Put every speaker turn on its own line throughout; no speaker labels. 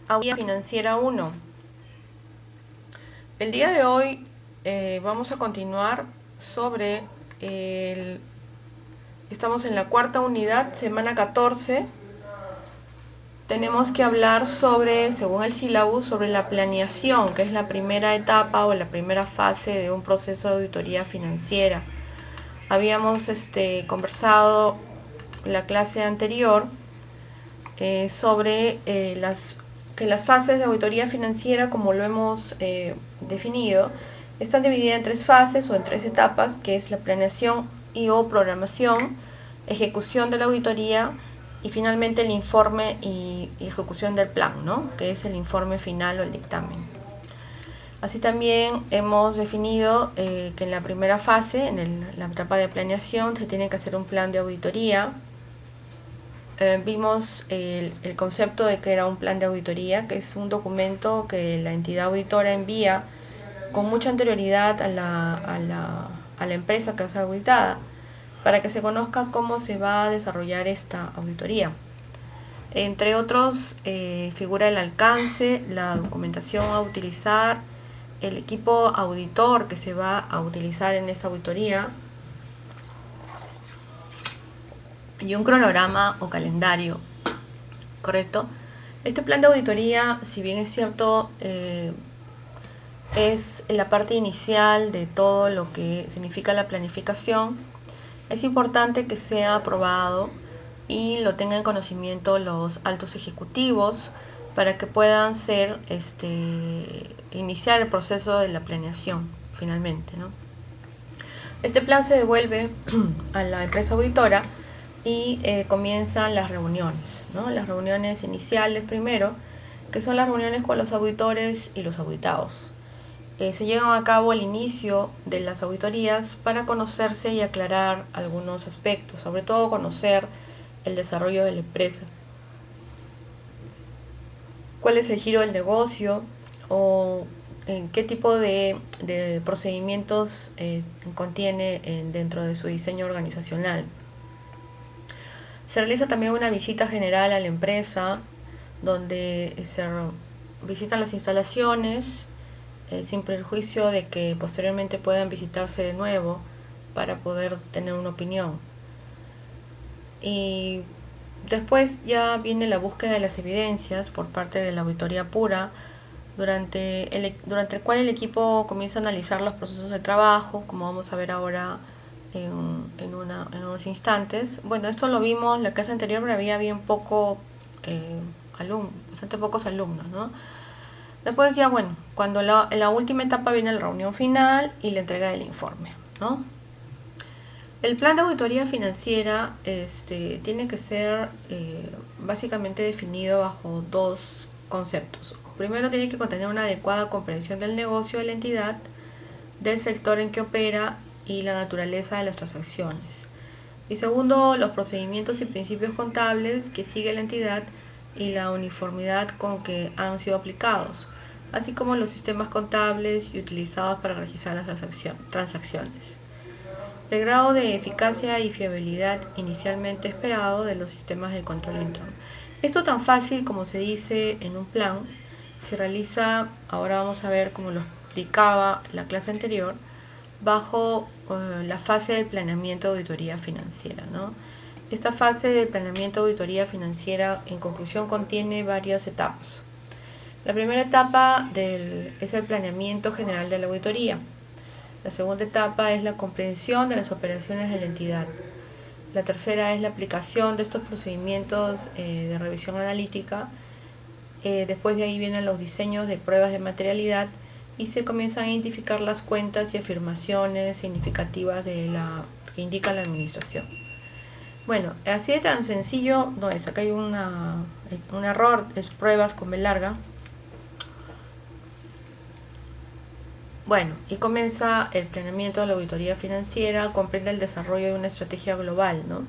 Auditoría Financiera 1. El día de hoy vamos a continuar sobre estamos en la cuarta unidad, semana 14. Tenemos que hablar sobre, según el sílabus, sobre la planeación, que es la primera etapa o la primera fase de un proceso de auditoría financiera. Habíamos conversado la clase anterior sobre las fases de auditoría financiera, como lo hemos definido, están divididas en tres fases o en tres etapas, que es la planeación y o programación, ejecución de la auditoría y finalmente el informe y ejecución del plan, ¿no? Que es el informe final o el dictamen. Así también hemos definido que en la primera fase, en la etapa de planeación, se tiene que hacer un plan de auditoría. Vimos el concepto de que era un plan de auditoría, que es un documento que la entidad auditora envía con mucha anterioridad a la empresa que es auditada, para que se conozca cómo se va a desarrollar esta auditoría. Entre otros, figura el alcance, la documentación a utilizar, el equipo auditor que se va a utilizar en esta auditoría y un cronograma o calendario, ¿correcto? Este plan de auditoría, si bien es cierto, es la parte inicial de todo lo que significa la planificación, es importante que sea aprobado y lo tengan en conocimiento los altos ejecutivos para que puedan iniciar el proceso de la planeación finalmente, ¿no? Este plan se devuelve a la empresa auditora y comienzan las reuniones, ¿no? Las reuniones iniciales primero, que son las reuniones con los auditores y los auditados. Se llevan a cabo al inicio de las auditorías para conocerse y aclarar algunos aspectos, sobre todo conocer el desarrollo de la empresa, cuál es el giro del negocio o en qué tipo de procedimientos contiene dentro de su diseño organizacional. Se realiza también una visita general a la empresa, donde se visitan las instalaciones, sin perjuicio de que posteriormente puedan visitarse de nuevo para poder tener una opinión. Y después ya viene la búsqueda de las evidencias por parte de la auditoría pura, durante el cual el equipo comienza a analizar los procesos de trabajo, como vamos a ver ahora en unos instantes. Bueno, esto lo vimos en la clase anterior, pero había bien bastante pocos alumnos, ¿no? Después ya, bueno, cuando en la última etapa viene la reunión final y la entrega del informe, ¿no? El plan de auditoría financiera tiene que ser básicamente definido bajo dos conceptos. Primero, tiene que contener una adecuada comprensión del negocio de la entidad, del sector en que opera y la naturaleza de las transacciones. Y segundo, los procedimientos y principios contables que sigue la entidad y la uniformidad con que han sido aplicados, así como los sistemas contables y utilizados para registrar las transacciones. El grado de eficacia y fiabilidad inicialmente esperado de los sistemas de control interno. Esto tan fácil como se dice en un plan, se realiza, ahora vamos a ver cómo lo explicaba la clase anterior, bajo la fase del planeamiento de auditoría financiera, ¿no? Esta fase del planeamiento de auditoría financiera, en conclusión, contiene varias etapas. La primera etapa es el planeamiento general de la auditoría. La segunda etapa es la comprensión de las operaciones de la entidad. La tercera es la aplicación de estos procedimientos de revisión analítica. Después de ahí vienen los diseños de pruebas de materialidad y se comienzan a identificar las cuentas y afirmaciones significativas que indica la administración. Bueno, así de tan sencillo no es. Acá hay un error, es pruebas con B larga. Bueno, y comienza el planeamiento de la auditoría financiera, comprende el desarrollo de una estrategia global, ¿no?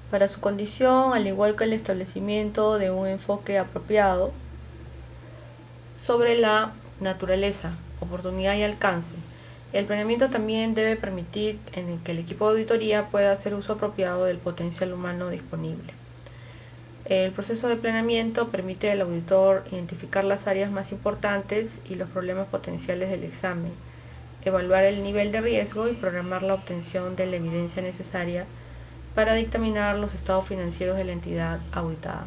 Para su condición, al igual que el establecimiento de un enfoque apropiado sobre la naturaleza, oportunidad y alcance. El planeamiento también debe permitir que el equipo de auditoría pueda hacer uso apropiado del potencial humano disponible. El proceso de planeamiento permite al auditor identificar las áreas más importantes y los problemas potenciales del examen, evaluar el nivel de riesgo y programar la obtención de la evidencia necesaria para dictaminar los estados financieros de la entidad auditada.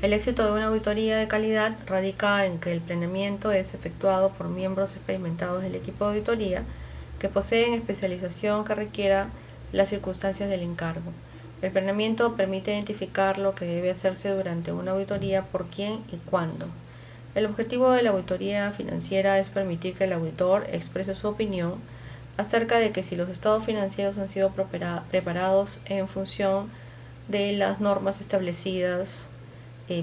El éxito de una auditoría de calidad radica en que el planeamiento es efectuado por miembros experimentados del equipo de auditoría que poseen especialización que requiera las circunstancias del encargo. El planeamiento permite identificar lo que debe hacerse durante una auditoría, por quién y cuándo. El objetivo de la auditoría financiera es permitir que el auditor exprese su opinión acerca de que si los estados financieros han sido preparados en función de las normas establecidas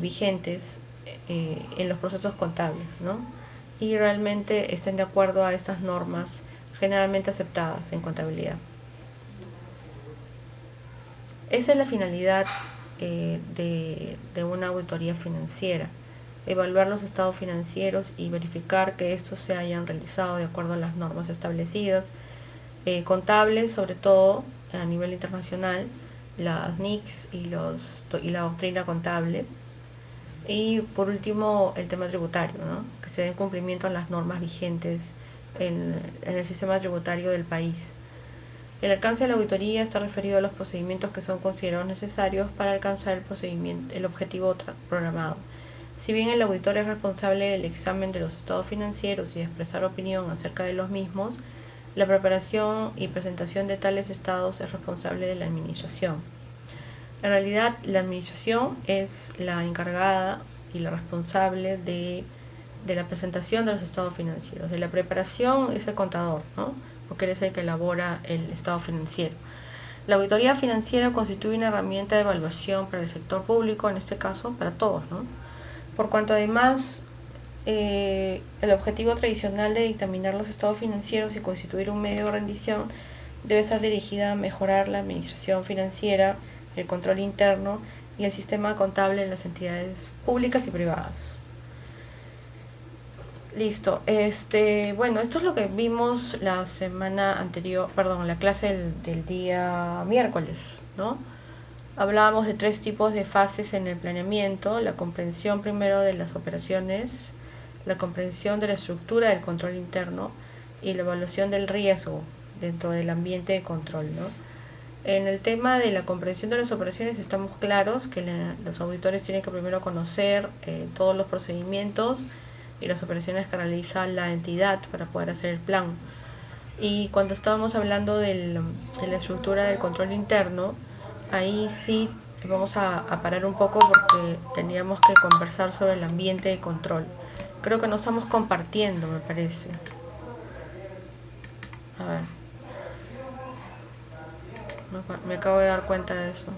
vigentes en los procesos contables, ¿no? Y realmente estén de acuerdo a estas normas generalmente aceptadas en contabilidad. Esa es la finalidad de una auditoría financiera: evaluar los estados financieros y verificar que estos se hayan realizado de acuerdo a las normas establecidas, contables, sobre todo a nivel internacional, las NICS y la doctrina contable. Y por último, el tema tributario, ¿no? Que se den cumplimiento a las normas vigentes en el sistema tributario del país. El alcance de la auditoría está referido a los procedimientos que son considerados necesarios para alcanzar el objetivo programado. Si bien el auditor es responsable del examen de los estados financieros y de expresar opinión acerca de los mismos, la preparación y presentación de tales estados es responsable de la administración. En realidad, la administración es la encargada y la responsable de la presentación de los estados financieros. De la preparación es el contador, ¿no? Porque él es el que elabora el estado financiero. La auditoría financiera constituye una herramienta de evaluación para el sector público, en este caso para todos, ¿no? Por cuanto además el objetivo tradicional de dictaminar los estados financieros y constituir un medio de rendición debe estar dirigida a mejorar la administración financiera, el control interno y el sistema contable en las entidades públicas y privadas. Listo. Bueno, esto es lo que vimos la semana anterior, perdón, la clase del día miércoles, ¿no? Hablábamos de 3 tipos de fases en el planeamiento: la comprensión primero de las operaciones, la comprensión de la estructura del control interno y la evaluación del riesgo dentro del ambiente de control, ¿no? En el tema de la comprensión de las operaciones estamos claros que los auditores tienen que primero conocer todos los procedimientos y las operaciones que realiza la entidad para poder hacer el plan. Y cuando estábamos hablando de la estructura del control interno, ahí sí vamos a parar un poco porque teníamos que conversar sobre el ambiente de control. Creo que no estamos compartiendo, me parece. A ver. Me acabo de dar cuenta de eso.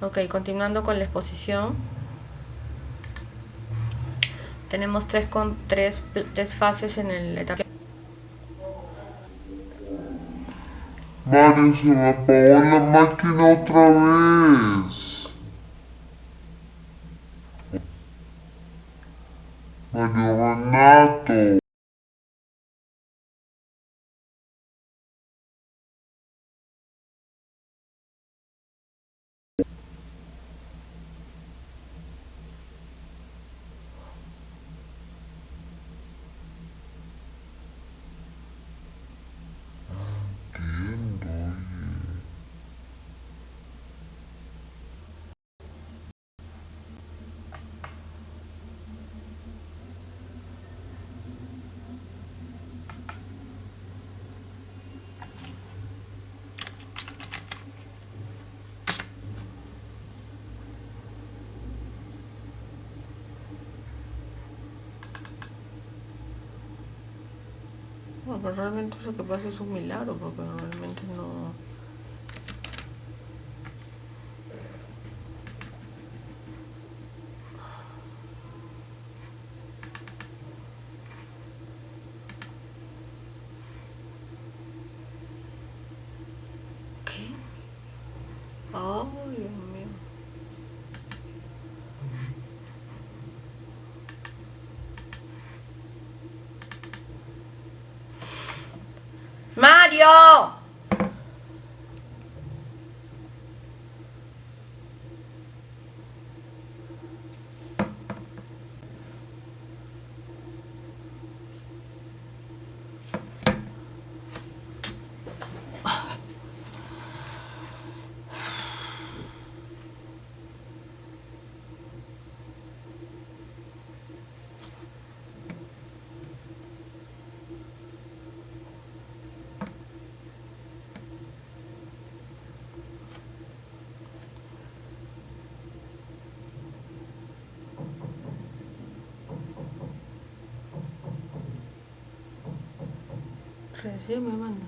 Ok, continuando con la exposición. Tenemos tres fases en el etapa.
Mario, se me apagó la máquina otra vez. Mario Renato. Entiendo, oye.
Bueno, pero realmente eso que pasa es un milagro, porque realmente no. ¿Qué? Oh, Dios mío. ¡Mario! sé, sí, me manda.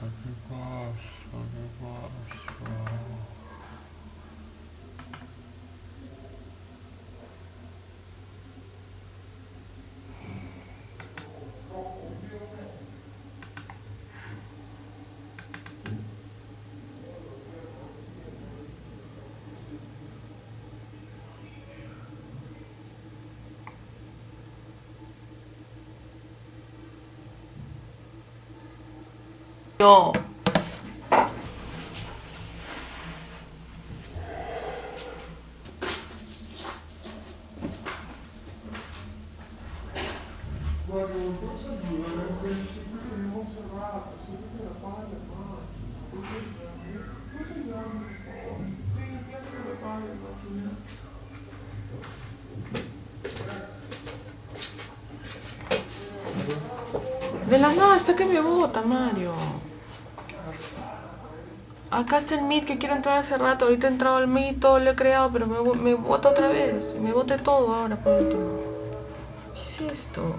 ¿Qué pasa? ¿Qué pasa?
Yo. De la nada, hasta que me bota, Mario. Acá está el Meet que quiero entrar hace rato. Ahorita he entrado al Meet, todo lo he creado, pero me bota otra vez. Me bote todo ahora por último. ¿Qué es esto?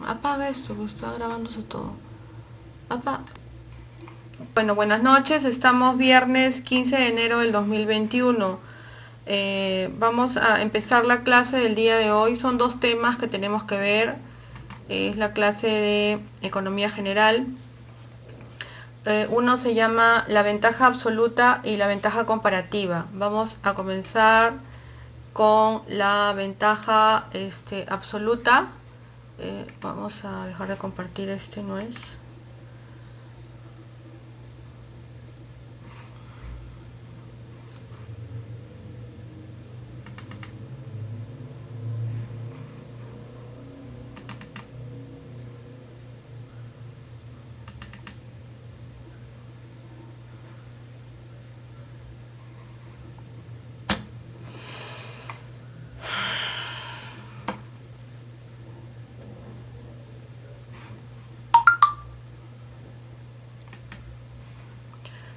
Apaga esto, pues está grabándose todo. Bueno, buenas noches. Estamos viernes 15 de enero del 2021. Vamos a empezar la clase del día de hoy. Son dos temas que tenemos que ver. Es la clase de Economía General. Uno se llama la ventaja absoluta y la ventaja comparativa. Vamos a comenzar con la ventaja absoluta. Vamos a dejar de compartir no es.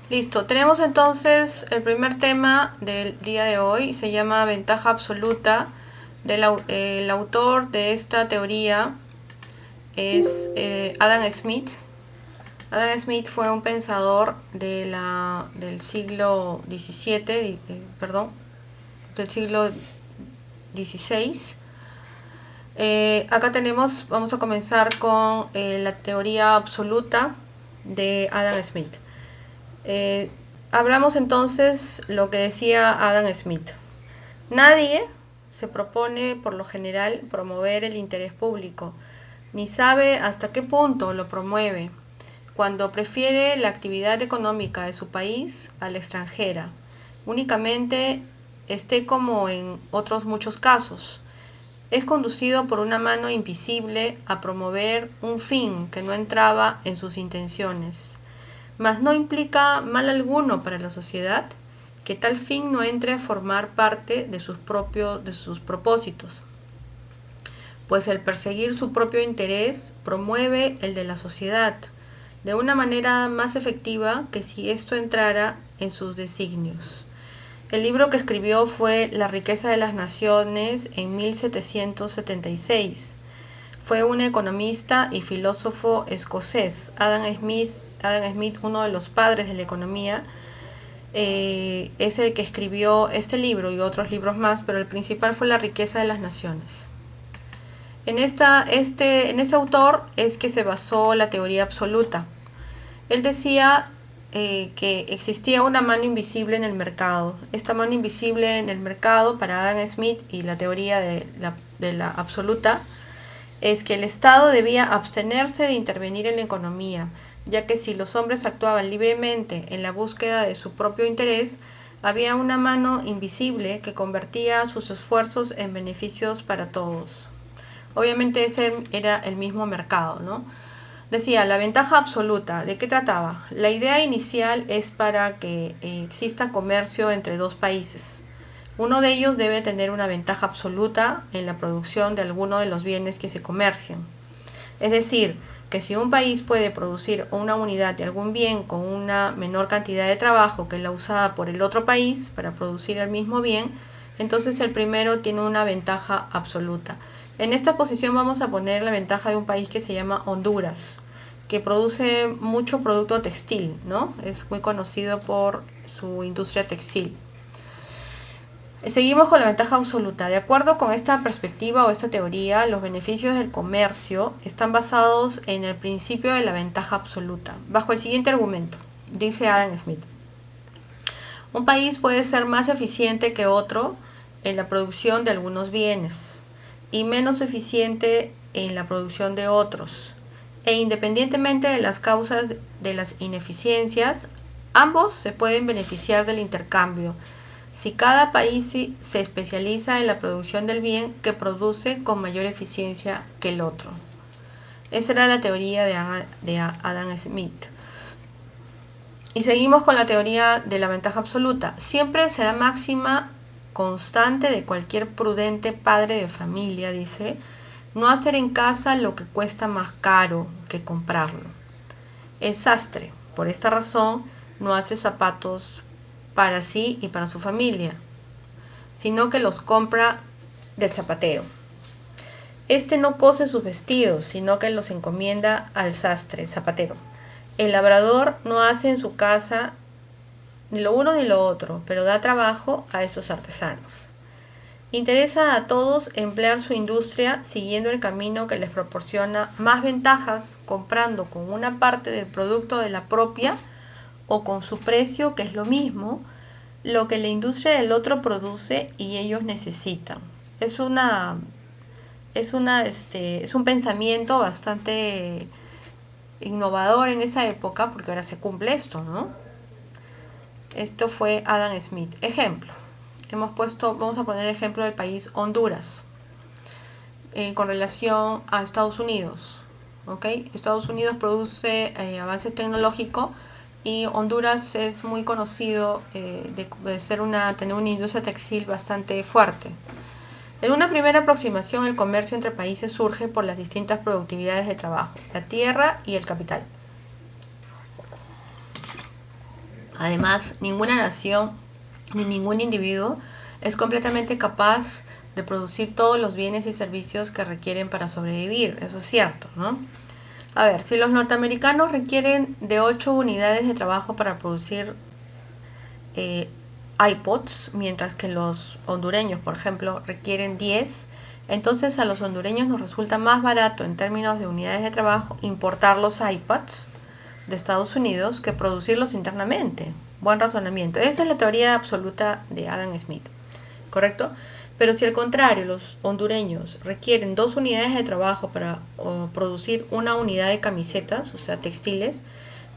Listo, tenemos entonces el primer tema del día de hoy, se llama ventaja absoluta. El autor de esta teoría es Adam Smith. Adam Smith fue un pensador del siglo XVII, del siglo XVI. Acá vamos a comenzar con la teoría absoluta de Adam Smith. Hablamos entonces lo que decía Adam Smith. Nadie se propone por lo general promover el interés público, ni sabe hasta qué punto lo promueve, cuando prefiere la actividad económica de su país a la extranjera, únicamente como en otros muchos casos. Es conducido por una mano invisible a promover un fin que no entraba en sus intenciones. Mas no implica mal alguno para la sociedad que tal fin no entre a formar parte de sus propósitos, pues el perseguir su propio interés promueve el de la sociedad de una manera más efectiva que si esto entrara en sus designios. El libro que escribió fue La riqueza de las naciones en 1776. Fue un economista y filósofo escocés. Adam Smith, uno de los padres de la economía, es el que escribió este libro y otros libros más, pero el principal fue La riqueza de las naciones. En ese autor es que se basó la teoría absoluta. Él decía que existía una mano invisible en el mercado. Esta mano invisible en el mercado, para Adam Smith y la teoría de la absoluta, es que el Estado debía abstenerse de intervenir en la economía, ya que si los hombres actuaban libremente en la búsqueda de su propio interés, había una mano invisible que convertía sus esfuerzos en beneficios para todos. Obviamente ese era el mismo mercado, ¿no? Decía, la ventaja absoluta, ¿de qué trataba? La idea inicial es para que exista comercio entre dos países. Uno de ellos debe tener una ventaja absoluta en la producción de alguno de los bienes que se comercian. Es decir, que si un país puede producir una unidad de algún bien con una menor cantidad de trabajo que la usada por el otro país para producir el mismo bien, entonces el primero tiene una ventaja absoluta. En esta posición vamos a poner la ventaja de un país que se llama Honduras, que produce mucho producto textil, ¿no? Es muy conocido por su industria textil. Seguimos con la ventaja absoluta. De acuerdo con esta perspectiva o esta teoría, los beneficios del comercio están basados en el principio de la ventaja absoluta, bajo el siguiente argumento, dice Adam Smith. Un país puede ser más eficiente que otro en la producción de algunos bienes y menos eficiente en la producción de otros. E independientemente de las causas de las ineficiencias, ambos se pueden beneficiar del intercambio si cada país se especializa en la producción del bien que produce con mayor eficiencia que el otro. Esa era la teoría de Adam Smith. Y seguimos con la teoría de la ventaja absoluta. Siempre será máxima constante de cualquier prudente padre de familia, dice, no hacer en casa lo que cuesta más caro que comprarlo. El sastre, por esta razón, no hace zapatos para sí y para su familia, sino que los compra del zapatero. Este no cose sus vestidos, sino que los encomienda al sastre, el zapatero. El labrador no hace en su casa ni lo uno ni lo otro, pero da trabajo a estos artesanos. Interesa a todos emplear su industria siguiendo el camino que les proporciona más ventajas, comprando con una parte del producto de la propia o con su precio, que es lo mismo, lo que la industria del otro produce y ellos necesitan. Es un pensamiento bastante innovador en esa época, porque ahora se cumple esto, ¿no? Esto fue Adam Smith. Ejemplo. Vamos a poner el ejemplo del país Honduras con relación a Estados Unidos. ¿Okay? Estados Unidos produce avances tecnológicos y Honduras es muy conocido de tener una industria textil bastante fuerte. En una primera aproximación, el comercio entre países surge por las distintas productividades de trabajo, la tierra y el capital. Además, ninguna nación ni ningún individuo es completamente capaz de producir todos los bienes y servicios que requieren para sobrevivir. Eso es cierto, ¿no? A ver, si los norteamericanos requieren de 8 unidades de trabajo para producir iPods, mientras que los hondureños, por ejemplo, requieren 10, entonces a los hondureños nos resulta más barato en términos de unidades de trabajo importar los iPads de Estados Unidos que producirlos internamente. Buen razonamiento. Esa es la teoría absoluta de Adam Smith, ¿correcto? Pero si al contrario los hondureños requieren 2 unidades de trabajo para producir una unidad de camisetas, o sea, textiles,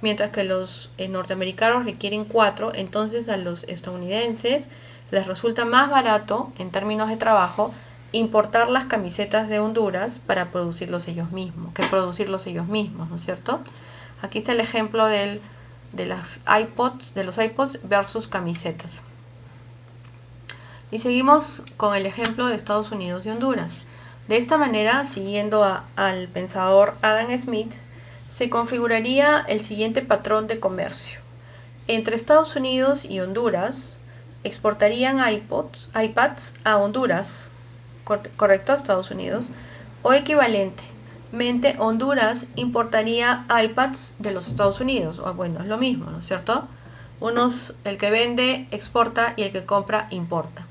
mientras que los norteamericanos requieren 4, entonces a los estadounidenses les resulta más barato en términos de trabajo importar las camisetas de Honduras para producirlos ellos mismos, ¿no es cierto? Aquí está el ejemplo de los iPods versus camisetas. Y seguimos con el ejemplo de Estados Unidos y Honduras. De esta manera, siguiendo al pensador Adam Smith, se configuraría el siguiente patrón de comercio. Entre Estados Unidos y Honduras, exportarían iPads a Honduras, correcto, a Estados Unidos, o equivalentemente, Honduras importaría iPads de los Estados Unidos, o bueno, es lo mismo, ¿no es cierto? El que vende exporta y el que compra importa.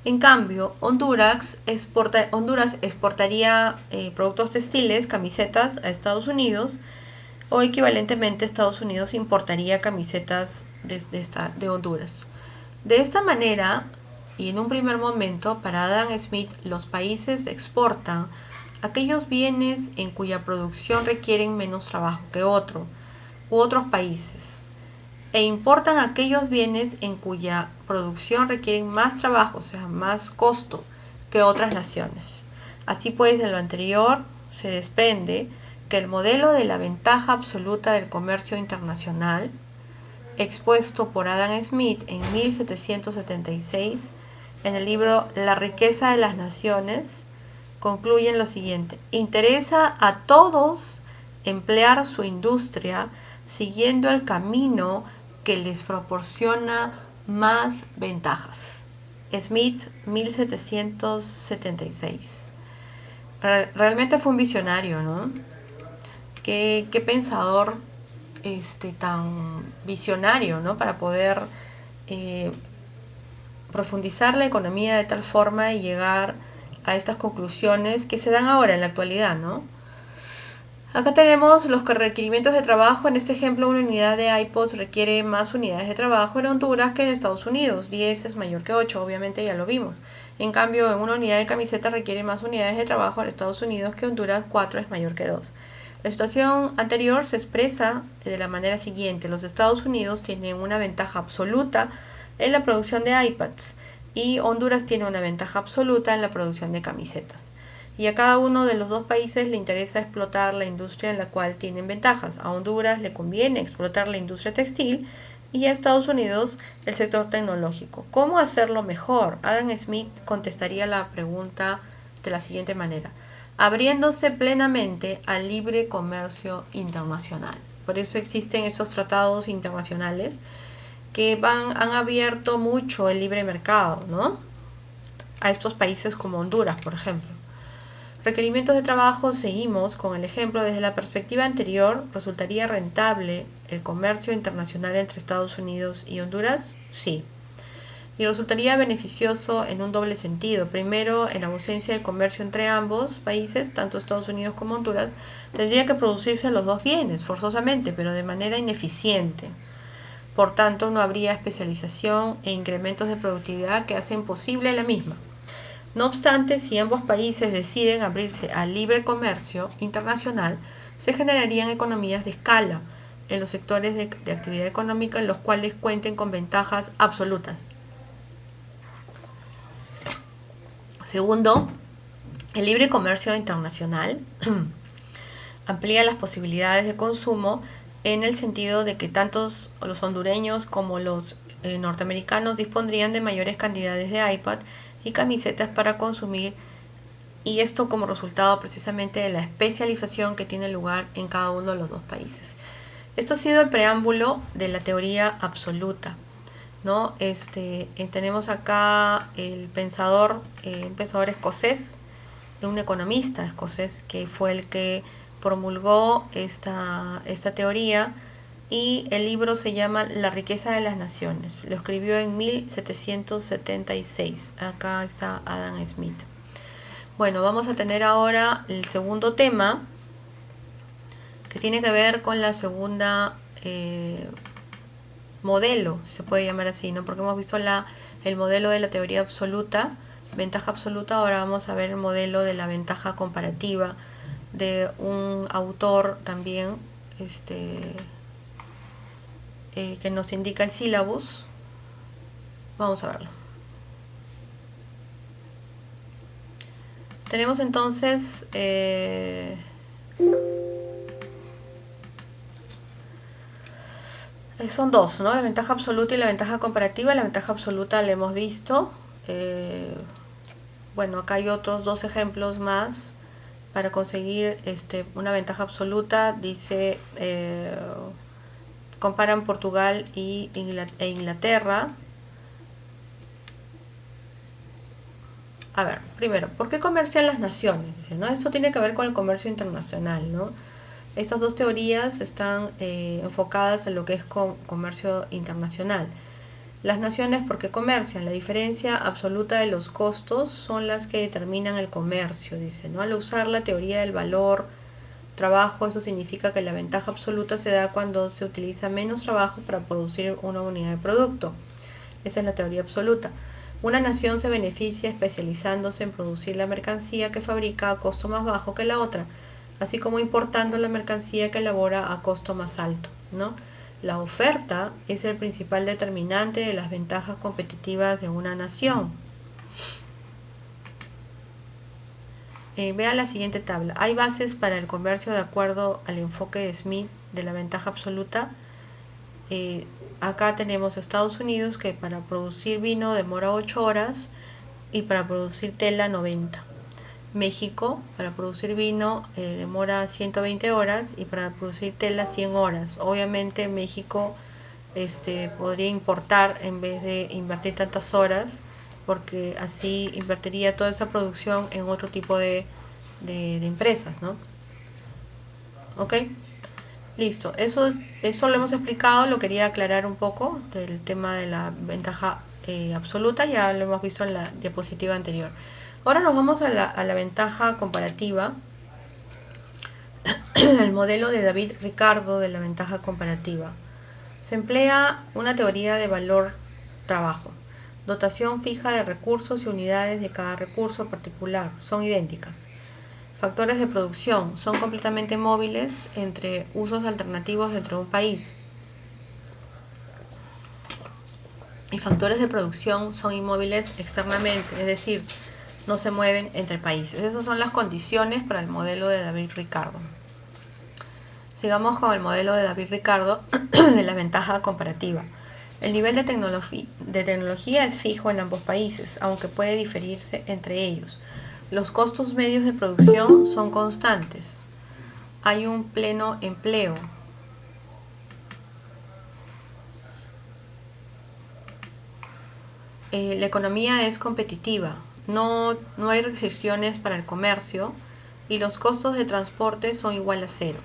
En cambio, Honduras exportaría productos textiles, camisetas, a Estados Unidos, o equivalentemente Estados Unidos importaría camisetas de Honduras. De esta manera, y en un primer momento, para Adam Smith, los países exportan aquellos bienes en cuya producción requieren menos trabajo que otros países, e importan aquellos bienes en cuya producción requieren más trabajo, o sea, más costo que otras naciones. Así pues, de lo anterior se desprende que el modelo de la ventaja absoluta del comercio internacional, expuesto por Adam Smith en 1776 en el libro La riqueza de las naciones, concluye en lo siguiente: interesa a todos emplear su industria siguiendo el camino que les proporciona más ventajas. Smith, 1776. Realmente fue un visionario, ¿no? Qué pensador tan visionario, ¿no? Para poder profundizar la economía de tal forma y llegar a estas conclusiones que se dan ahora en la actualidad, ¿no? Acá tenemos los requerimientos de trabajo. En este ejemplo, una unidad de iPods requiere más unidades de trabajo en Honduras que en Estados Unidos. 10 es mayor que 8, obviamente ya lo vimos. En cambio, en una unidad de camisetas requiere más unidades de trabajo en Estados Unidos que Honduras. 4 es mayor que 2. La situación anterior se expresa de la manera siguiente: los Estados Unidos tienen una ventaja absoluta en la producción de iPads y Honduras tiene una ventaja absoluta en la producción de camisetas. Y a cada uno de los dos países le interesa explotar la industria en la cual tienen ventajas. A Honduras le conviene explotar la industria textil y a Estados Unidos el sector tecnológico. ¿Cómo hacerlo mejor? Adam Smith contestaría la pregunta de la siguiente manera: abriéndose plenamente al libre comercio internacional. Por eso existen estos tratados internacionales que han abierto mucho el libre mercado, ¿no? A estos países como Honduras, por ejemplo. Requerimientos de trabajo, seguimos con el ejemplo. Desde la perspectiva anterior, ¿resultaría rentable el comercio internacional entre Estados Unidos y Honduras? Sí. Y resultaría beneficioso en un doble sentido. Primero, en ausencia de comercio entre ambos países, tanto Estados Unidos como Honduras, tendría que producirse los dos bienes forzosamente, pero de manera ineficiente. Por tanto, no habría especialización e incrementos de productividad que hacen posible la misma. No obstante, si ambos países deciden abrirse al libre comercio internacional, se generarían economías de escala en los sectores de actividad económica en los cuales cuenten con ventajas absolutas. Segundo, el libre comercio internacional amplía las posibilidades de consumo en el sentido de que tanto los hondureños como los norteamericanos dispondrían de mayores cantidades de iPad y camisetas para consumir, y esto como resultado precisamente de la especialización que tiene lugar en cada uno de los dos países. Esto ha sido el preámbulo de la teoría absoluta, ¿no? Tenemos acá un pensador escocés, un economista escocés, que fue el que promulgó esta teoría, y el libro se llama La riqueza de las naciones. Lo escribió en 1776. Acá está Adam Smith. Bueno, vamos a tener ahora el segundo tema, que tiene que ver con la segunda modelo, se puede llamar así, ¿no? Porque hemos visto el modelo de la teoría absoluta, ventaja absoluta. Ahora vamos a ver el modelo de la ventaja comparativa de un autor también que nos indica el sílabus. Vamos a verlo. Tenemos entonces son dos, ¿no? La ventaja absoluta y la ventaja comparativa. La ventaja absoluta la hemos visto. Bueno, acá hay otros dos ejemplos más para conseguir una ventaja absoluta. Dice, comparan Portugal e Inglaterra. A ver, primero, ¿por qué comercian las naciones? Dice, ¿no? Esto tiene que ver con el comercio internacional, ¿no? Estas dos teorías están enfocadas en lo que es comercio internacional. Las naciones, ¿por qué comercian? La diferencia absoluta de los costos son las que determinan el comercio, dice, ¿no? Al usar la teoría del valor trabajo, eso significa que la ventaja absoluta se da cuando se utiliza menos trabajo para producir una unidad de producto. Esa es la teoría absoluta. Una nación se beneficia especializándose en producir la mercancía que fabrica a costo más bajo que la otra, así como importando la mercancía que elabora a costo más alto, ¿no? La oferta es el principal determinante de las ventajas competitivas de una nación. Vea la siguiente tabla. Hay bases para el comercio de acuerdo al enfoque de Smith de la ventaja absoluta. Acá tenemos Estados Unidos, que para producir vino demora 8 horas y para producir tela 90. México, para producir vino demora 120 horas y para producir tela 100 horas. Obviamente México podría importar en vez de invertir tantas horas, porque así invertiría toda esa producción en otro tipo de empresas, ¿no? ¿Ok? Listo, eso lo hemos explicado, lo quería aclarar un poco del tema de la ventaja absoluta, ya lo hemos visto en la diapositiva anterior. Ahora nos vamos a la ventaja comparativa, el modelo de David Ricardo de la ventaja comparativa. Se emplea una teoría de valor-trabajo, dotación fija de recursos y unidades de cada recurso particular, son idénticas. Factores de producción son completamente móviles entre usos alternativos dentro de un país. Y factores de producción son inmóviles externamente, es decir, no se mueven entre países. Esas son las condiciones para el modelo de David Ricardo. Sigamos con el modelo de David Ricardo de la ventaja comparativa. El nivel de tecnología es fijo en ambos países, aunque puede diferirse entre ellos. Los costos medios de producción son constantes. Hay un pleno empleo. La economía es competitiva. No hay restricciones para el comercio y los costos de transporte son igual a cero.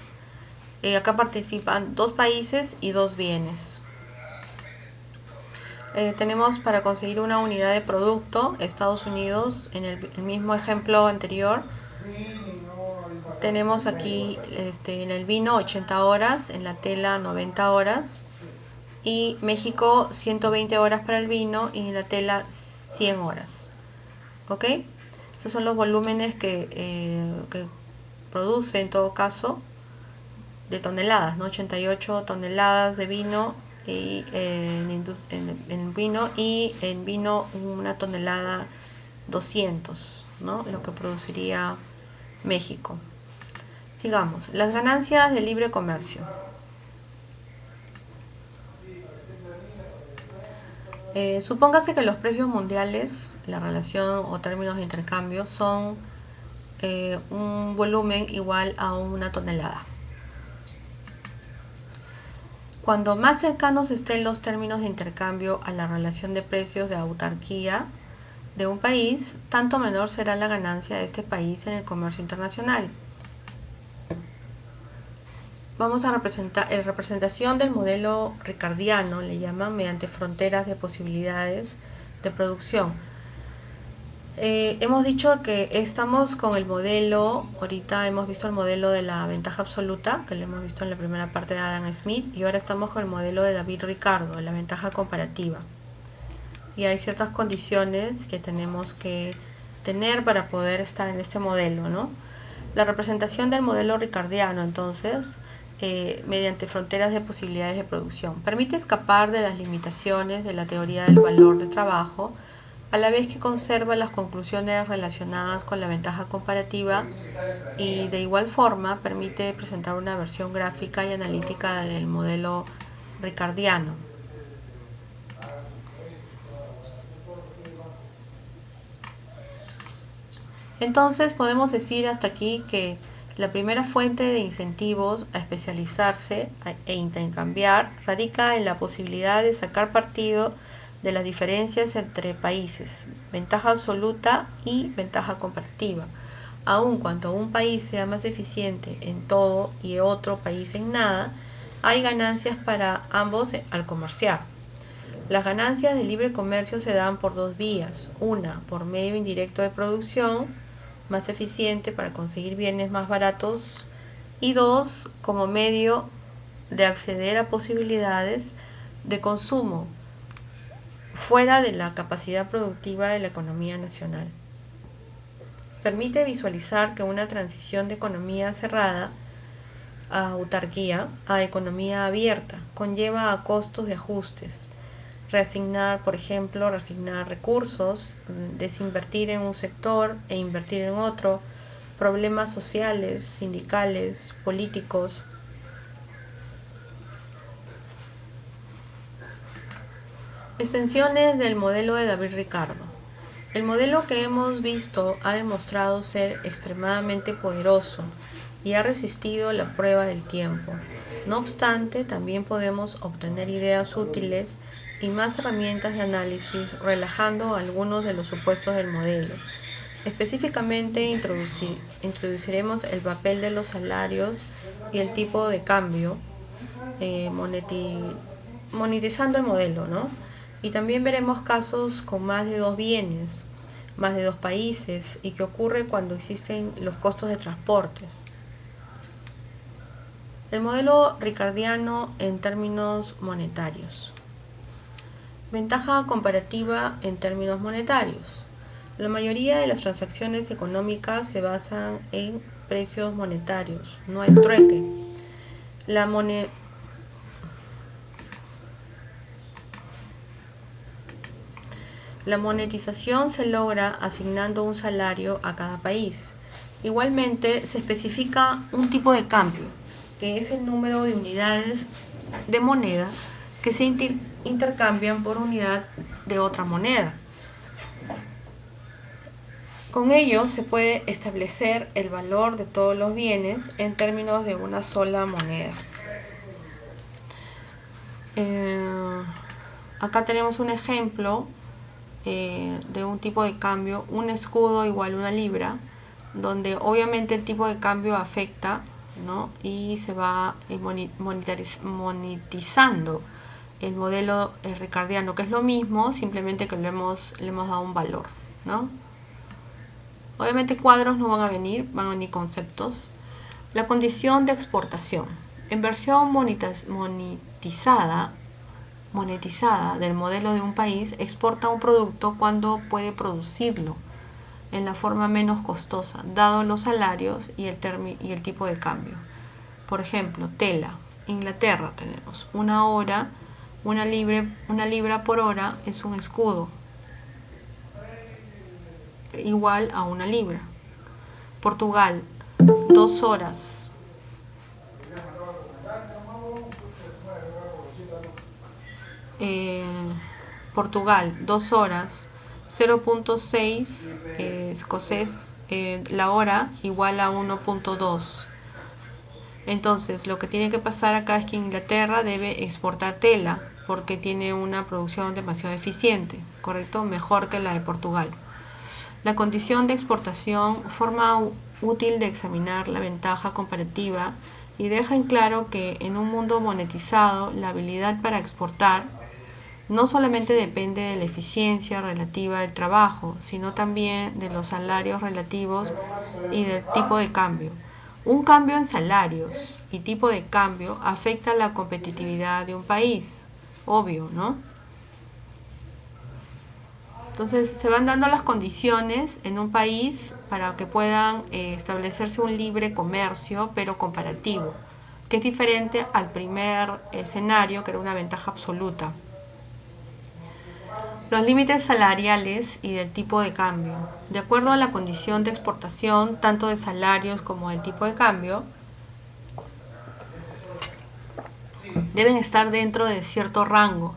Acá participan 2 países y 2 bienes. Tenemos para conseguir una unidad de producto, Estados Unidos, en el mismo ejemplo anterior, tenemos aquí en el vino 80 horas, en la tela 90 horas, y México 120 horas para el vino y en la tela 100 horas. ¿Ok? Estos son los volúmenes que produce en todo caso de toneladas, ¿no? 88 toneladas de vino y en vino, y en vino una tonelada 200, ¿no? Lo que produciría México. Sigamos. Las ganancias del libre comercio. Supóngase que los precios mundiales, la relación o términos de intercambio son un volumen igual a una tonelada. Cuando más cercanos estén los términos de intercambio a la relación de precios de autarquía de un país, tanto menor será la ganancia de este país en el comercio internacional. Vamos a representar en representación del modelo ricardiano, le llaman, mediante fronteras de posibilidades de producción. Hemos dicho que estamos con el modelo, ahorita hemos visto el modelo de la ventaja absoluta, que lo hemos visto en la primera parte de Adam Smith, y ahora estamos con el modelo de David Ricardo, la ventaja comparativa. Y hay ciertas condiciones que tenemos que tener para poder estar en este modelo, ¿no? La representación del modelo ricardiano, entonces, mediante fronteras de posibilidades de producción, permite escapar de las limitaciones de la teoría del valor de trabajo, a la vez que conserva las conclusiones relacionadas con la ventaja comparativa y de igual forma permite presentar una versión gráfica y analítica del modelo ricardiano. Entonces podemos decir hasta aquí que la primera fuente de incentivos a especializarse e intercambiar radica en la posibilidad de sacar partido de las diferencias entre países, ventaja absoluta y ventaja comparativa. Aun cuando un país sea más eficiente en todo y otro país en nada, hay ganancias para ambos al comerciar. Las ganancias de libre comercio se dan por 2 vías, una por medio indirecto de producción, más eficiente para conseguir bienes más baratos y 2, como medio de acceder a posibilidades de consumo fuera de la capacidad productiva de la economía nacional. Permite visualizar que una transición de economía cerrada a autarquía a economía abierta conlleva a costos de ajustes. Reasignar, por ejemplo, reasignar recursos, desinvertir en un sector e invertir en otro, problemas sociales, sindicales, políticos. Extensiones del modelo de David Ricardo. El modelo que hemos visto ha demostrado ser extremadamente poderoso y ha resistido la prueba del tiempo. No obstante, también podemos obtener ideas útiles y más herramientas de análisis relajando algunos de los supuestos del modelo. Específicamente introduciremos el papel de los salarios y el tipo de cambio, monetizando el modelo, ¿no? Y también veremos casos con más de 2 bienes, más de 2 países, y qué ocurre cuando existen los costos de transporte. El modelo ricardiano en términos monetarios. Ventaja comparativa en términos monetarios. La mayoría de las transacciones económicas se basan en precios monetarios, no hay trueque. La monetización se logra asignando un salario a cada país. Igualmente, se especifica un tipo de cambio, que es el número de unidades de moneda que se intercambian por unidad de otra moneda. Con ello se puede establecer el valor de todos los bienes en términos de una sola moneda. Acá tenemos un ejemplo de un tipo de cambio, un escudo igual a una libra, donde obviamente el tipo de cambio afecta, ¿no? Y se va monetizando el modelo ricardiano, que es lo mismo, simplemente que le hemos dado un valor, ¿no? Obviamente cuadros no van a venir, van a venir conceptos. La condición de exportación. En versión monetizada del modelo de un país, exporta un producto cuando puede producirlo en la forma menos costosa, dado los salarios y el tipo de cambio. Por ejemplo, tela. Inglaterra tenemos una libra por hora es un escudo igual a una libra. Portugal, 2 horas. Portugal, 2 horas, 0.6 escocés la hora igual a 1.2. Entonces, lo que tiene que pasar acá es que Inglaterra debe exportar tela porque tiene una producción demasiado eficiente, ¿correcto? Mejor que la de Portugal. La condición de exportación forma útil de examinar la ventaja comparativa y deja en claro que en un mundo monetizado la habilidad para exportar no solamente depende de la eficiencia relativa del trabajo, sino también de los salarios relativos y del tipo de cambio. Un cambio en salarios y tipo de cambio afecta la competitividad de un país, obvio, ¿no? Entonces se van dando las condiciones en un país para que puedan establecerse un libre comercio, pero comparativo, que es diferente al primer escenario, que era una ventaja absoluta. Los límites salariales y del tipo de cambio. De acuerdo a la condición de exportación, tanto de salarios como del tipo de cambio, deben estar dentro de cierto rango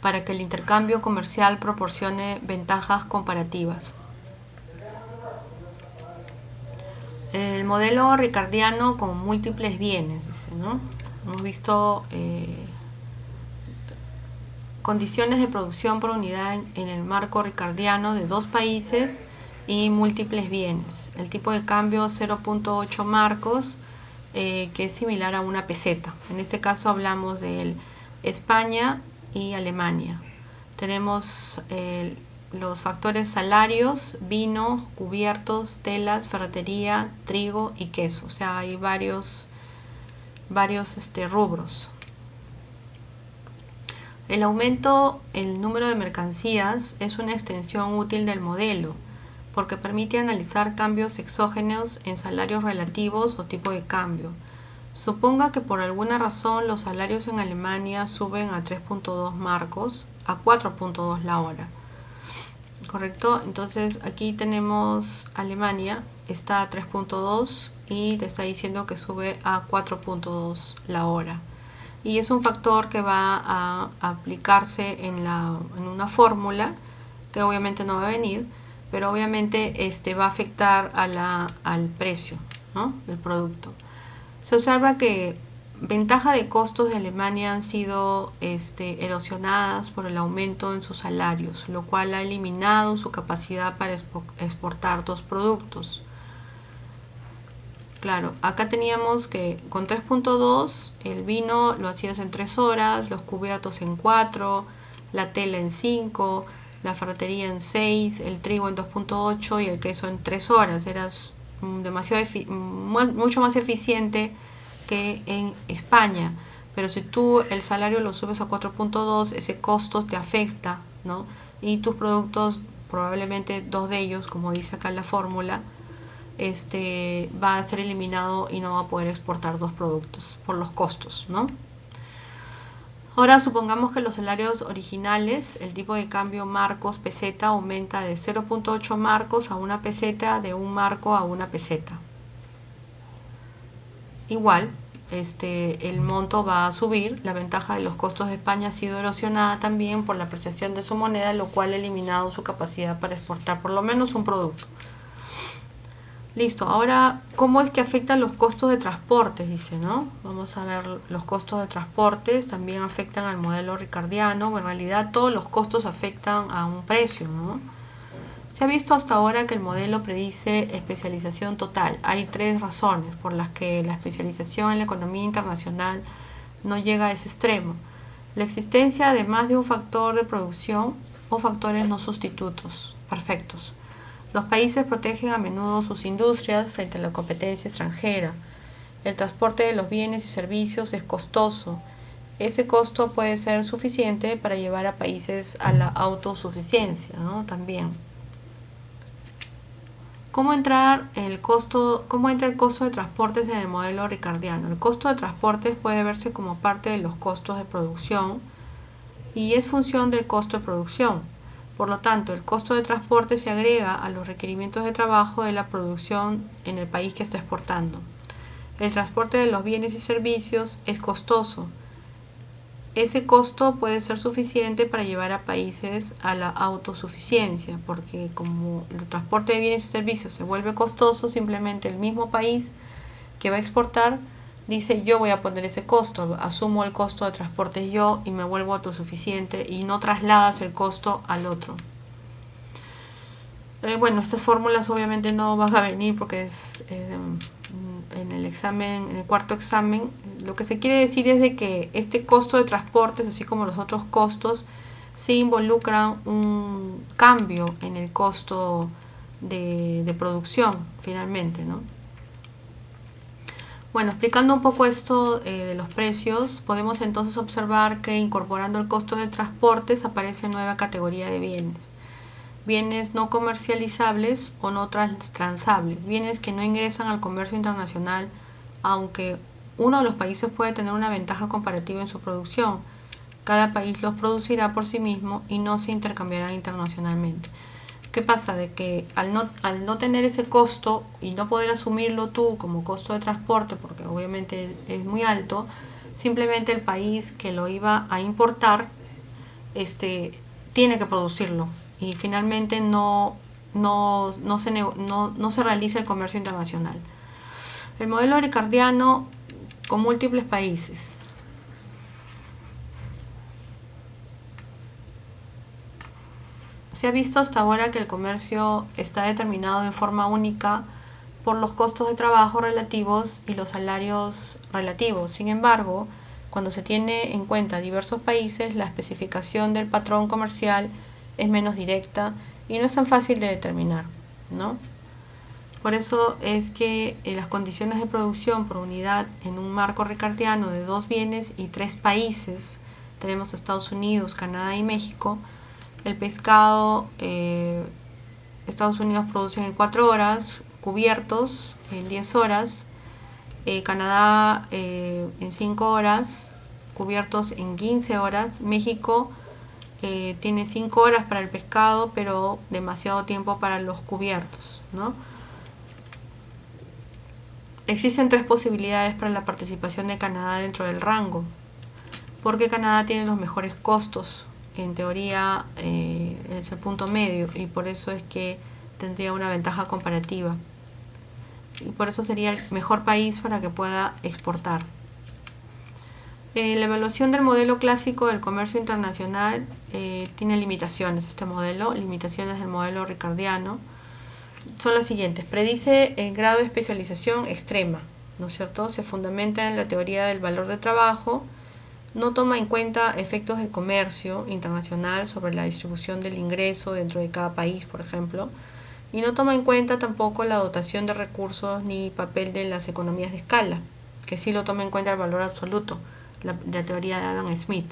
para que el intercambio comercial proporcione ventajas comparativas. El modelo ricardiano con múltiples bienes, dice, ¿no? Hemos visto condiciones de producción por unidad en el marco ricardiano de 2 países y múltiples bienes. El tipo de cambio 0.8 marcos, que es similar a una peseta. En este caso hablamos de España y Alemania. Tenemos los factores salarios, vino, cubiertos, telas, ferretería, trigo y queso. O sea, hay varios varios rubros. El aumento en el número de mercancías es una extensión útil del modelo, porque permite analizar cambios exógenos en salarios relativos o tipo de cambio. Suponga que por alguna razón los salarios en Alemania suben a 3.2 marcos a 4.2 la hora. ¿Correcto? Entonces aquí tenemos Alemania, está a 3.2 y te está diciendo que sube a 4.2 la hora. Y es un factor que va a aplicarse en una fórmula que obviamente no va a venir, pero obviamente va a afectar al precio, ¿no?, del producto. Se observa que ventaja de costos de Alemania han sido erosionadas por el aumento en sus salarios, lo cual ha eliminado su capacidad para exportar dos productos. Claro, acá teníamos que con 3.2 el vino lo hacías en 3 horas, los cubiertos en 4, la tela en 5, la ferretería en 6, el trigo en 2.8 y el queso en 3 horas. Eras mucho más eficiente que en España. Pero si tú el salario lo subes a 4.2, ese costo te afecta, ¿no? Y tus productos, probablemente 2 de ellos, como dice acá la fórmula, va a ser eliminado y no va a poder exportar 2 productos por los costos, ¿no? Ahora supongamos que los salarios originales, el tipo de cambio marcos peseta aumenta de 0.8 marcos a 1 peseta, de 1 marco a 1 peseta. Igual, el monto va a subir. La ventaja de los costos de España ha sido erosionada también por la apreciación de su moneda, lo cual ha eliminado su capacidad para exportar por lo menos un producto. Listo, ahora, ¿cómo es que afectan los costos de transporte? Dice, ¿no? Vamos a ver, los costos de transportes también afectan al modelo ricardiano. En realidad, todos los costos afectan a un precio, ¿no? Se ha visto hasta ahora que el modelo predice especialización total. Hay 3 razones por las que la especialización en la economía internacional no llega a ese extremo. La existencia de más de un factor de producción o factores no sustitutos perfectos. Los países protegen a menudo sus industrias frente a la competencia extranjera. El transporte de los bienes y servicios es costoso. Ese costo puede ser suficiente para llevar a países a la autosuficiencia, ¿no? También. ¿Cómo entra el costo de transportes en el modelo ricardiano? El costo de transportes puede verse como parte de los costos de producción y es función del costo de producción. Por lo tanto, el costo de transporte se agrega a los requerimientos de trabajo de la producción en el país que está exportando. El transporte de los bienes y servicios es costoso. Ese costo puede ser suficiente para llevar a países a la autosuficiencia, porque como el transporte de bienes y servicios se vuelve costoso, simplemente el mismo país que va a exportar dice: yo voy a poner ese costo, asumo el costo de transporte yo y me vuelvo autosuficiente, y no trasladas el costo al otro. Bueno, estas fórmulas obviamente no van a venir porque es en el examen, en el cuarto examen. Lo que se quiere decir es de que este costo de transportes, así como los otros costos, sí involucran un cambio en el costo de producción finalmente, ¿no? Bueno, explicando un poco esto de los precios, podemos entonces observar que incorporando el costo de transportes aparece nueva categoría de bienes. Bienes no comercializables o no transables, bienes que no ingresan al comercio internacional, aunque uno de los países puede tener una ventaja comparativa en su producción. Cada país los producirá por sí mismo y no se intercambiarán internacionalmente. ¿Qué pasa? De que al no tener ese costo y no poder asumirlo tú como costo de transporte, porque obviamente es muy alto, simplemente el país que lo iba a importar tiene que producirlo y finalmente no se realiza el comercio internacional. El modelo ricardiano con múltiples países. Se ha visto hasta ahora que el comercio está determinado en forma única por los costos de trabajo relativos y los salarios relativos. Sin embargo, cuando se tiene en cuenta diversos países, la especificación del patrón comercial es menos directa y no es tan fácil de determinar, ¿no? Por eso es que las condiciones de producción por unidad en un marco ricardiano de 2 bienes y 3 países, tenemos Estados Unidos, Canadá y México. El pescado, Estados Unidos produce en 4 horas, cubiertos en 10 horas, Canadá en 5 horas, cubiertos en 15 horas, México tiene 5 horas para el pescado, pero demasiado tiempo para los cubiertos, ¿no? Existen 3 posibilidades para la participación de Canadá dentro del rango, porque Canadá tiene los mejores costos, en teoría es el punto medio, y por eso es que tendría una ventaja comparativa, y por eso sería el mejor país para que pueda exportar. La evaluación del modelo clásico del comercio internacional tiene limitaciones. Este modelo, limitaciones del modelo ricardiano, son las siguientes. Predice el grado de especialización extrema, ¿no es cierto? Se fundamenta en la teoría del valor de trabajo, no toma en cuenta efectos del comercio internacional sobre la distribución del ingreso dentro de cada país, por ejemplo, y no toma en cuenta tampoco la dotación de recursos ni papel de las economías de escala, que sí lo toma en cuenta el valor absoluto, la teoría de Adam Smith.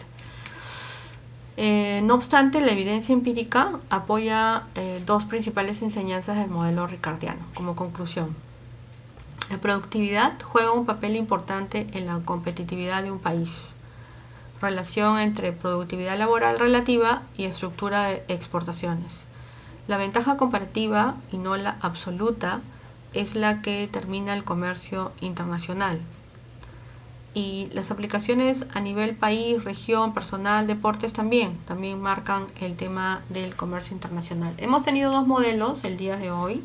No obstante, la evidencia empírica apoya 2 principales enseñanzas del modelo ricardiano. Como conclusión, la productividad juega un papel importante en la competitividad de un país. Relación entre productividad laboral relativa y estructura de exportaciones. La ventaja comparativa, y no la absoluta, es la que determina el comercio internacional. Y las aplicaciones a nivel país, región, personal, deportes también marcan el tema del comercio internacional. Hemos tenido 2 modelos el día de hoy: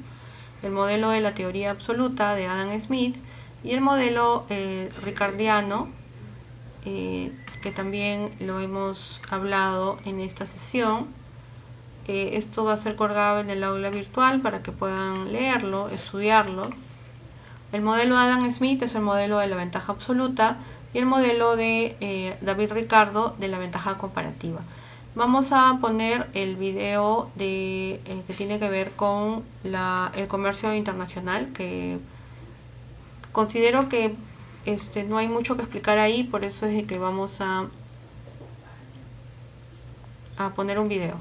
el modelo de la teoría absoluta de Adam Smith y el modelo ricardiano, que también lo hemos hablado en esta sesión. Esto va a ser colgado en el aula virtual para que puedan leerlo, estudiarlo. El modelo Adam Smith es el modelo de la ventaja absoluta y el modelo de David Ricardo de la ventaja comparativa. Vamos a poner el video que tiene que ver con el comercio internacional, que considero que no hay mucho que explicar ahí, por eso es que vamos a poner un video.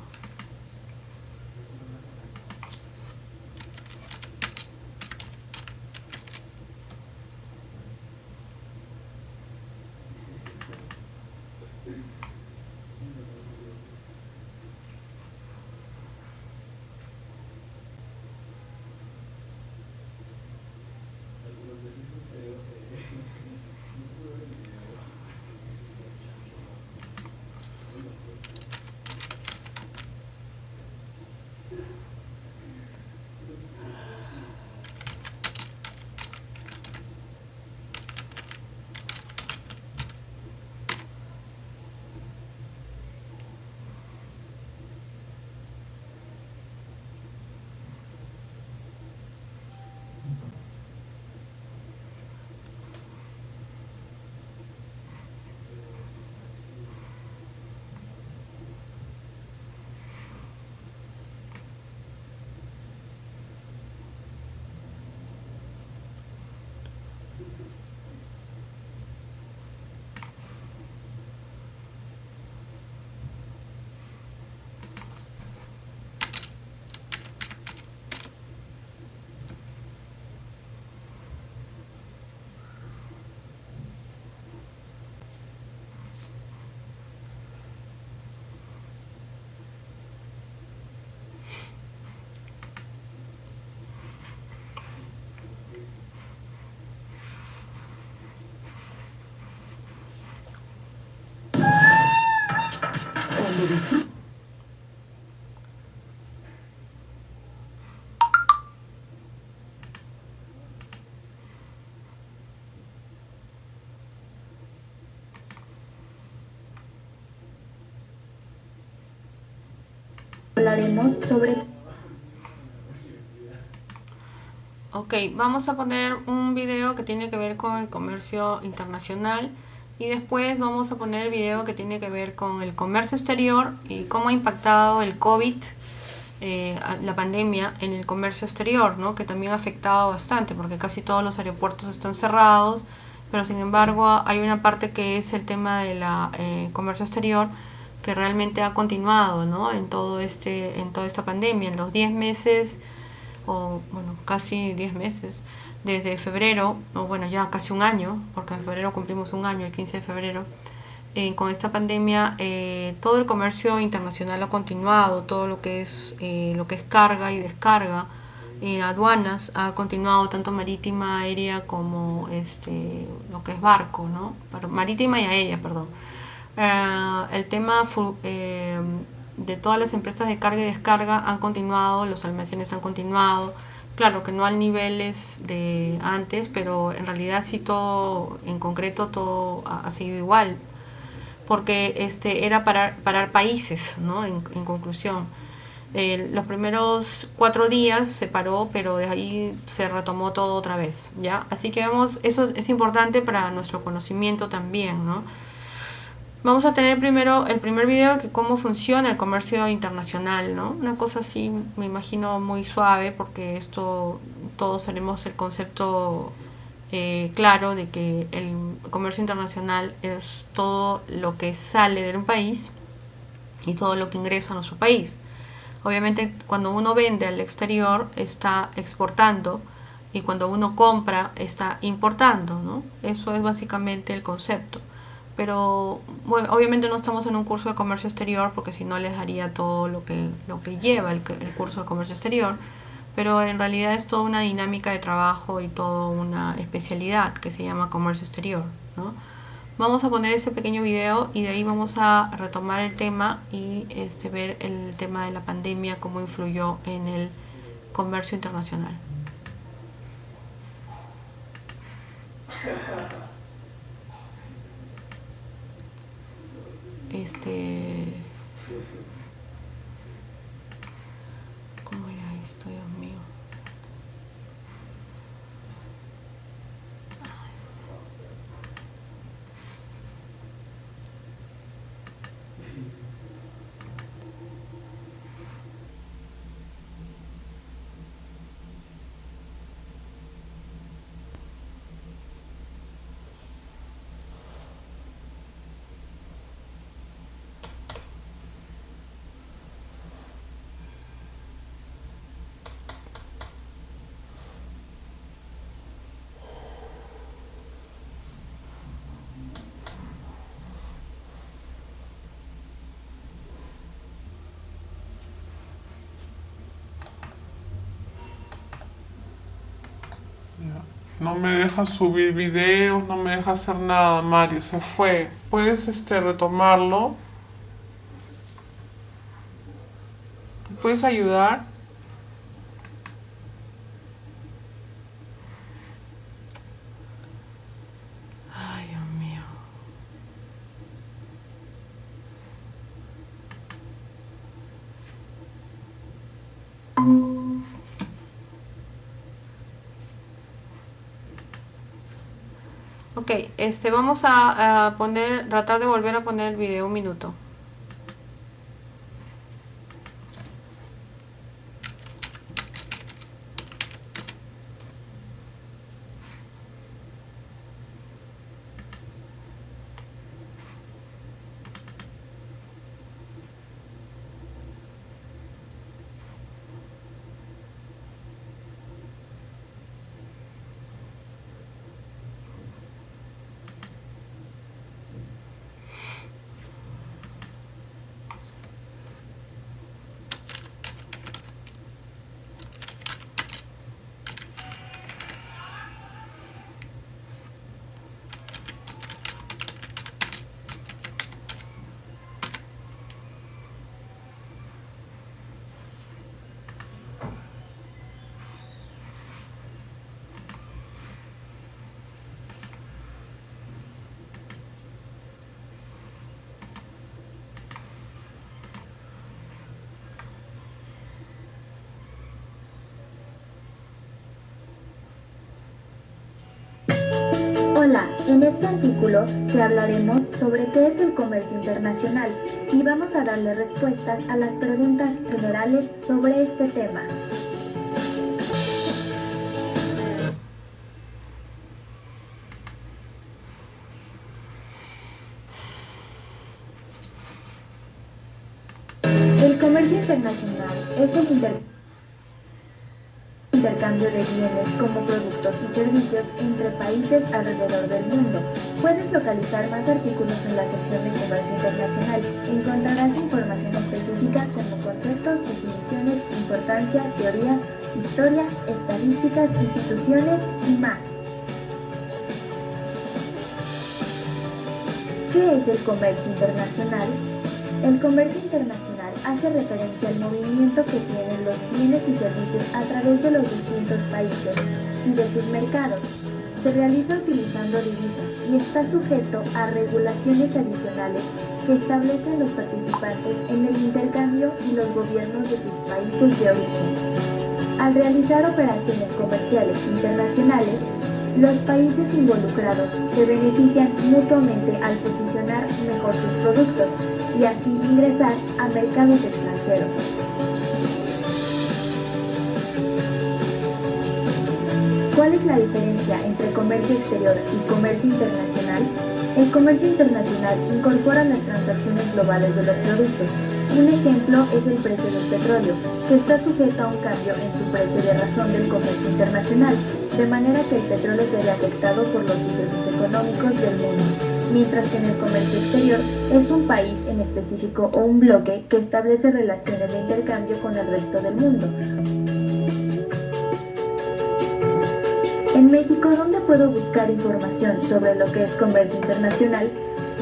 Hablaremos sobre...
Ok, vamos a poner un video que tiene que ver con el comercio internacional y después vamos a poner el video que tiene que ver con el comercio exterior y cómo ha impactado el COVID la pandemia en el comercio exterior, ¿no? Que también ha afectado bastante porque casi todos los aeropuertos están cerrados, pero sin embargo hay una parte que es el tema de la comercio exterior que realmente ha continuado, ¿no? En toda esta pandemia, en los 10 meses o bueno, casi 10 meses, desde febrero, o bueno, ya casi un año, porque en febrero cumplimos un año, el 15 de febrero, con esta pandemia, todo el comercio internacional ha continuado, todo lo que es carga y descarga, aduanas ha continuado, tanto marítima, aérea como lo que es barco, ¿no? Marítima y aérea, perdón. El tema de todas las empresas de carga y descarga han continuado, los almacenes han continuado, claro que no al niveles de antes, pero en realidad sí todo, en concreto todo ha sido igual, porque era parar países, ¿no? En conclusión. Los primeros 4 días se paró, pero de ahí se retomó todo otra vez, ¿ya? Así que vemos, eso es importante para nuestro conocimiento también, ¿no? Vamos a tener primero el primer video que cómo funciona el comercio internacional, ¿no? Una cosa así, me imagino muy suave, porque esto todos tenemos el concepto claro de que el comercio internacional es todo lo que sale de un país y todo lo que ingresa a nuestro país. Obviamente cuando uno vende al exterior está exportando y cuando uno compra está importando, ¿no? Eso es básicamente el concepto. Pero bueno, obviamente no estamos en un curso de comercio exterior porque si no les daría todo lo que lleva el curso de comercio exterior, pero en realidad es toda una dinámica de trabajo y toda una especialidad que se llama comercio exterior, ¿no? Vamos a poner ese pequeño video y de ahí vamos a retomar el tema y ver el tema de la pandemia, cómo influyó en el comercio internacional. ¿Cómo era esto, Dios mío?
No me deja subir videos, no me deja hacer nada, Mario, se fue. ¿Puedes retomarlo? ¿Puedes ayudar?
Ay, Dios mío. Ok, vamos a tratar de volver a poner el video un minuto.
Hola, en este artículo te hablaremos sobre qué es el comercio internacional y vamos a darle respuestas a las preguntas generales sobre este tema. El comercio internacional es el intercambio de bienes como productos y servicios entre países alrededor del mundo. Puedes localizar más artículos en la sección de comercio internacional. Encontrarás información específica como conceptos, definiciones, importancia, teorías, historia, estadísticas, instituciones y más. ¿Qué es el comercio internacional? El comercio internacional hace referencia al movimiento que tienen los bienes y servicios a través de los distintos países y de sus mercados. Se realiza utilizando divisas y está sujeto a regulaciones adicionales que establecen los participantes en el intercambio y los gobiernos de sus países de origen. Al realizar operaciones comerciales internacionales, los países involucrados se benefician mutuamente al posicionar mejor sus productos y así ingresar a mercados extranjeros. ¿Cuál es la diferencia entre comercio exterior y comercio internacional? El comercio internacional incorpora las transacciones globales de los productos. Un ejemplo es el precio del petróleo, que está sujeto a un cambio en su precio de razón del comercio internacional, de manera que el petróleo se ve afectado por los sucesos económicos del mundo, mientras que en el comercio exterior es un país en específico o un bloque que establece relaciones de intercambio con el resto del mundo. En México, ¿dónde puedo buscar información sobre lo que es comercio internacional?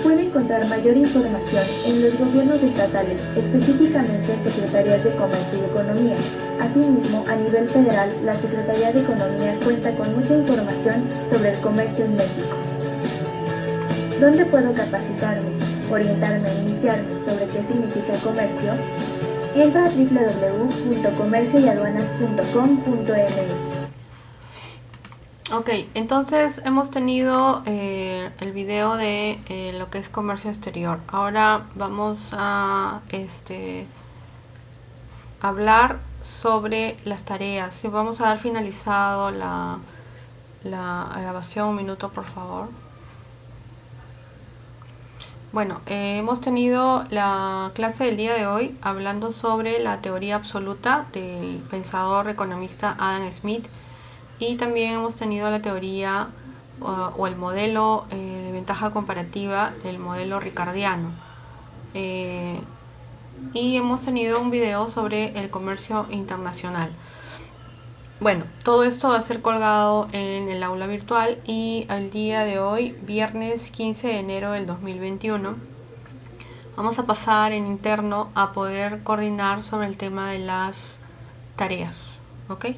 Puede encontrar mayor información en los gobiernos estatales, específicamente en Secretarías de Comercio y Economía. Asimismo, a nivel federal, la Secretaría de Economía cuenta con mucha información sobre el comercio en México. ¿Dónde puedo capacitarme, orientarme e iniciarme sobre qué significa comercio? Entra a www.comercioyaduanas.com.mx.
Ok, entonces hemos tenido el video de lo que es comercio exterior. Ahora vamos a hablar sobre las tareas. Y vamos a dar finalizado la grabación. Un minuto, por favor. Bueno, hemos tenido la clase del día de hoy hablando sobre la teoría absoluta del pensador economista Adam Smith. Y también hemos tenido la teoría o el modelo de ventaja comparativa del modelo ricardiano. Y hemos tenido un video sobre el comercio internacional. Bueno, todo esto va a ser colgado en el aula virtual y al día de hoy, viernes 15 de enero del 2021, vamos a pasar en interno a poder coordinar sobre el tema de las tareas. ¿Ok?